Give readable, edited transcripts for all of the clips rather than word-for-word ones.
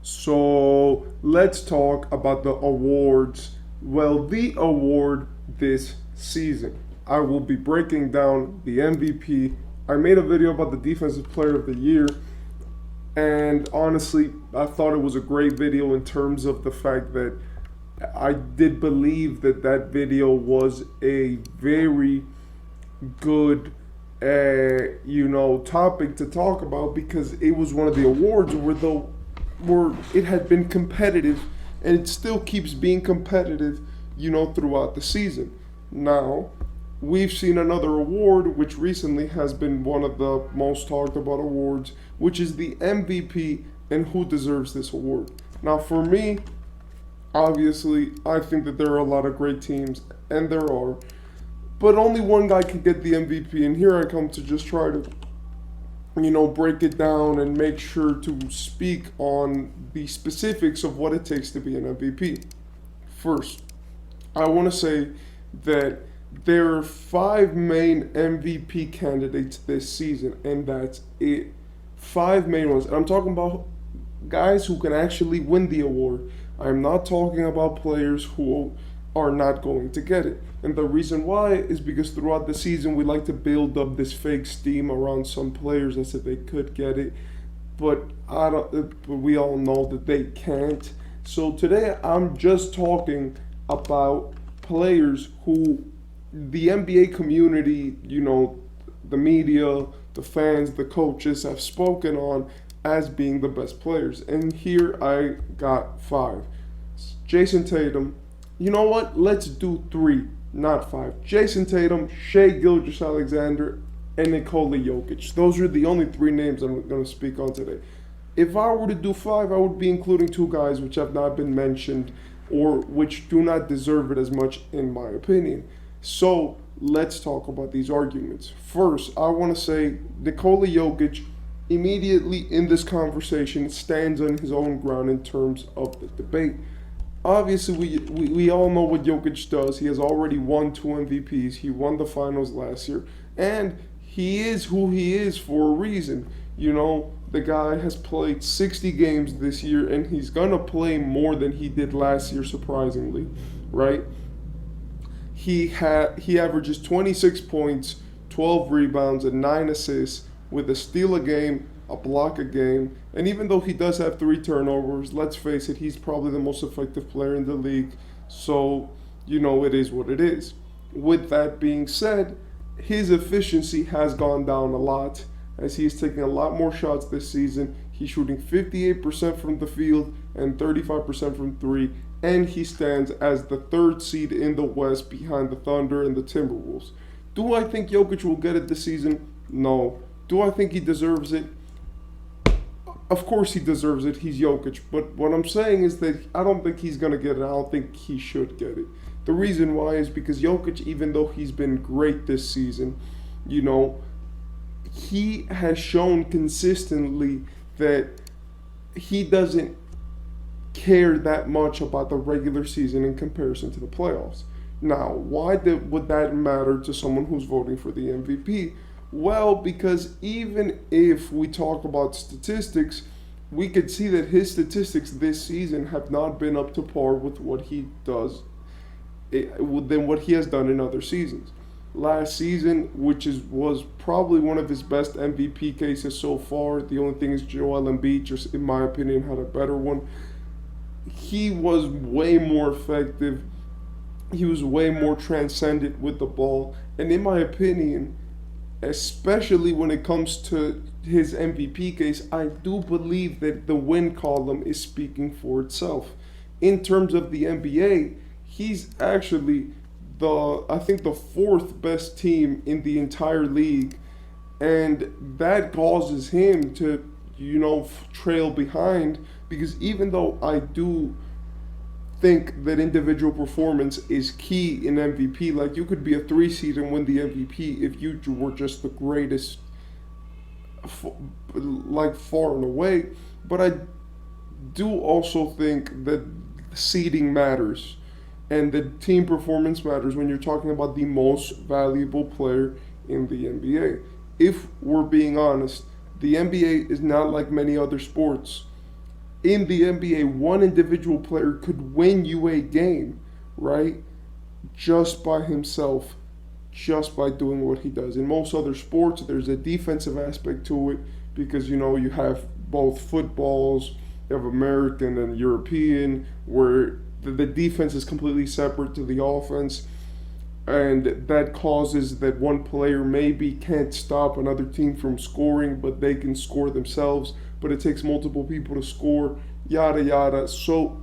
So let's talk about the awards. Well, the award this season. I will be breaking down the MVP. I made a video about the Defensive Player of the Year, and honestly, I thought it was a great video in terms of the fact that I did believe that that video was a very good topic to talk about because it was one of the awards where it had been competitive and it still keeps being competitive, throughout the season. Now, we've seen another award which recently has been one of the most talked about awards, which is the MVP and who deserves this award. Now, for me, obviously, I think that there are a lot of great teams, and there are, but only one guy can get the MVP, and here I come to just try to, break it down and make sure to speak on the specifics of what it takes to be an MVP. First, I want to say that there are five main MVP candidates this season, and that's it. Five main ones. And I'm talking about guys who can actually win the award. I'm not talking about players who are not going to get it. And the reason why is because throughout the season we like to build up this fake steam around some players as if they could get it, but I don't. But we all know that they can't. So today I'm just talking about players who the NBA community, the media, the fans, the coaches have spoken on as being the best players. And here I got five. Jason Tatum. You know what? Let's do three, not five. Jason Tatum, Shai Gilgeous-Alexander, and Nikola Jokic. Those are the only three names I'm going to speak on today. If I were to do five, I would be including two guys which have not been mentioned or which do not deserve it as much, in my opinion. So let's talk about these arguments. First, I want to say Nikola Jokic immediately in this conversation stands on his own ground in terms of the debate. Obviously, we all know what Jokic does. He has already won two MVPs. He won the finals last year. And he is who he is for a reason. The guy has played 60 games this year, and he's going to play more than he did last year, surprisingly, right? He averages 26 points, 12 rebounds, and 9 assists with a steal a game, a block a game. And even though he does have 3 turnovers, let's face it, he's probably the most effective player in the league. So, it is what it is. With that being said, his efficiency has gone down a lot as he's taking a lot more shots this season. He's shooting 58% from the field and 35% from 3, and he stands as the 3rd seed in the West behind the Thunder and the Timberwolves. Do I think Jokic will get it this season? No. Do I think he deserves it? Of course he deserves it. He's Jokic. But what I'm saying is that I don't think he's going to get it. I don't think he should get it. The reason why is because Jokic, even though he's been great this season, he has shown consistently that he doesn't care that much about the regular season in comparison to the playoffs. Now, why would that matter to someone who's voting for the MVP? Well, because even if we talk about statistics, we could see that his statistics this season have not been up to par with what he does, than what he has done in other seasons. Last season, which was probably one of his best MVP cases so far. The only thing is Joel Embiid, just in my opinion, had a better one. He was way more effective. He was way more transcendent with the ball. And in my opinion, especially when it comes to his MVP case, I do believe that the win column is speaking for itself. In terms of the NBA, he's actually I think the 4th best team in the entire league, and that causes him to trail behind, because even though I do think that individual performance is key in MVP, like you could be a 3 seed and win the MVP if you were just the greatest, like far and away, but I do also think that seeding matters. And the team performance matters when you're talking about the most valuable player in the NBA. If we're being honest, the NBA is not like many other sports. in the NBA, one individual player could win you a game, right? Just by himself, just by doing what he does. In most other sports, there's a defensive aspect to it because you have both footballs, you have American and European, where the defense is completely separate to the offense, and that causes that one player maybe can't stop another team from scoring, but they can score themselves. But it takes multiple people to score, yada yada. So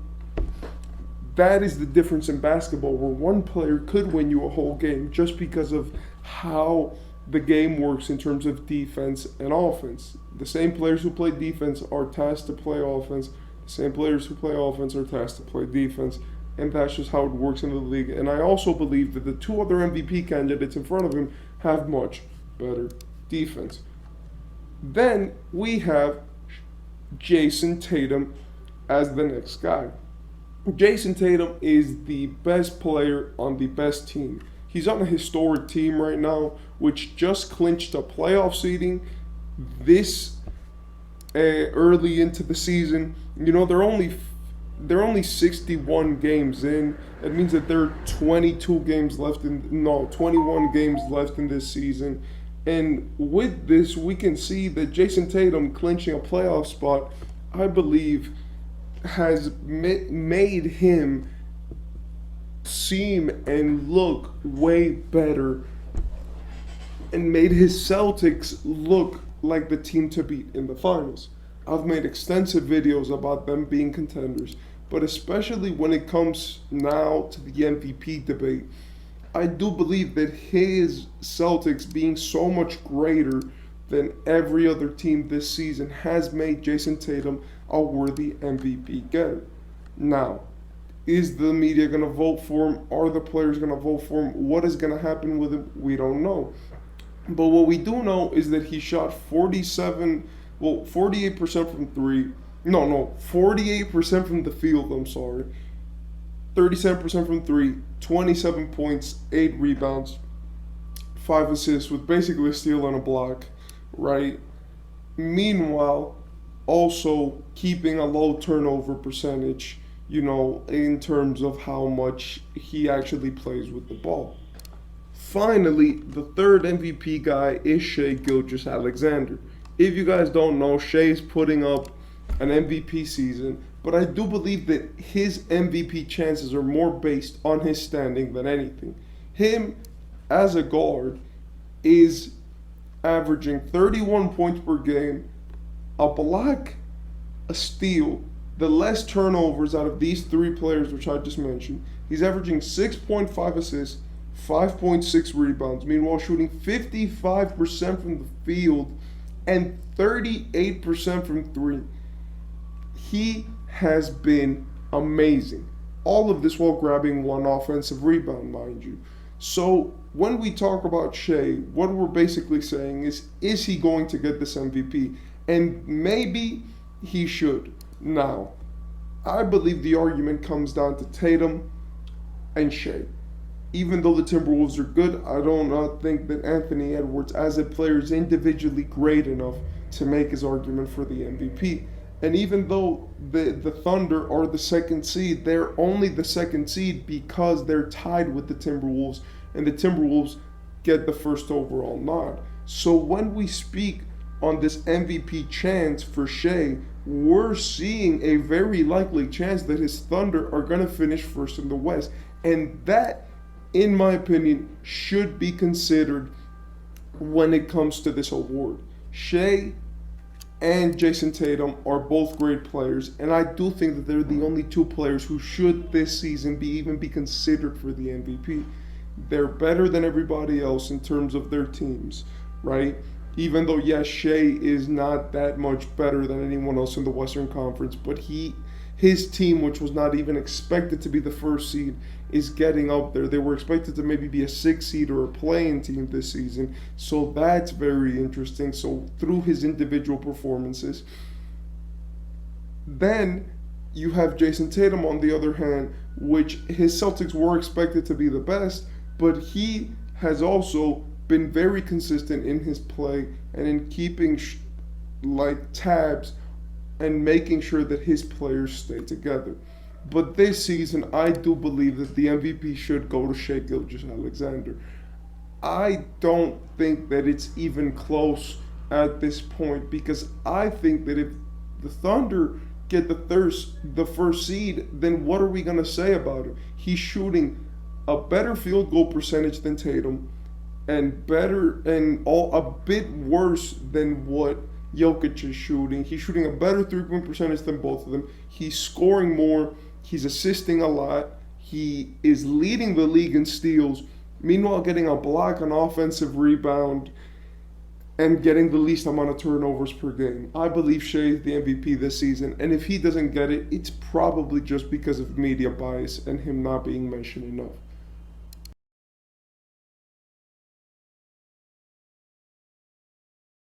that is the difference in basketball, where one player could win you a whole game just because of how the game works in terms of defense and offense. The same players who play defense are tasked to play offense. The same players who play offense are tasked to play defense. And that's just how it works in the league. And I also believe that the two other MVP candidates in front of him have much better defense. Then we have Jason Tatum as the next guy. Jason Tatum is the best player on the best team. He's on a historic team right now, which just clinched a playoff seeding this early into the season. They're only 61 games in. It means that there are 21 games left in this season. And with this, we can see that Jason Tatum clinching a playoff spot, I believe, has made him seem and look way better and made his Celtics look like the team to beat in the finals. I've made extensive videos about them being contenders, but especially when it comes now to the MVP debate, I do believe that his Celtics being so much greater than every other team this season has made Jason Tatum a worthy MVP getter. Now, is the media going to vote for him? Are the players going to vote for him? What is going to happen with him? We don't know. But what we do know is that he shot 48% from three. 48% from the field, 37% from three, 27 points, 8 rebounds, 5 assists with basically a steal and a block, right? Meanwhile, also keeping a low turnover percentage, in terms of how much he actually plays with the ball. Finally, the third MVP guy is Shai Gilgeous-Alexander. If you guys don't know, Shai is putting up an MVP season, but I do believe that his MVP chances are more based on his standing than anything. Him, as a guard, is averaging 31 points per game, a block, a steal, the less turnovers out of these three players, which I just mentioned. He's averaging 6.5 assists, 5.6 rebounds, meanwhile shooting 55% from the field and 38% from three. He has been amazing. All of this while grabbing one offensive rebound, mind you. So when we talk about Shai, what we're basically saying is he going to get this MVP? And maybe he should. Now, I believe the argument comes down to Tatum and Shai. Even though the Timberwolves are good, I do not think that Anthony Edwards as a player is individually great enough to make his argument for the MVP. And even though the Thunder are the second seed, they're only the second seed because they're tied with the Timberwolves, and the Timberwolves get the first overall nod. So when we speak on this MVP chance for Shai, we're seeing a very likely chance that his Thunder are going to finish first in the West. And that, in my opinion, should be considered when it comes to this award. Shai and Jason Tatum are both great players, and I do think that they're the only two players who should this season even be considered for the MVP. They're better than everybody else in terms of their teams, right? Even though, yes, Shai is not that much better than anyone else in the Western Conference, but his team, which was not even expected to be the first seed, is getting up there. They were expected to maybe be a 6 seed or a play-in team this season, so that's very interesting. So through his individual performances. Then you have Jason Tatum on the other hand, which his Celtics were expected to be the best, but he has also been very consistent in his play and in keeping tabs and making sure that his players stay together. But this season, I do believe that the MVP should go to Shai Gilgeous-Alexander. I don't think that it's even close at this point because I think that if the Thunder get the first seed, then what are we gonna say about him? He's shooting a better field goal percentage than Tatum, and a bit worse than what Jokic is shooting. He's shooting a better 3-point percentage than both of them. He's scoring more. He's assisting a lot. He is leading the league in steals. Meanwhile, getting a block, an offensive rebound, and getting the least amount of turnovers per game. I believe Shai is the MVP this season, and if he doesn't get it, it's probably just because of media bias and him not being mentioned enough.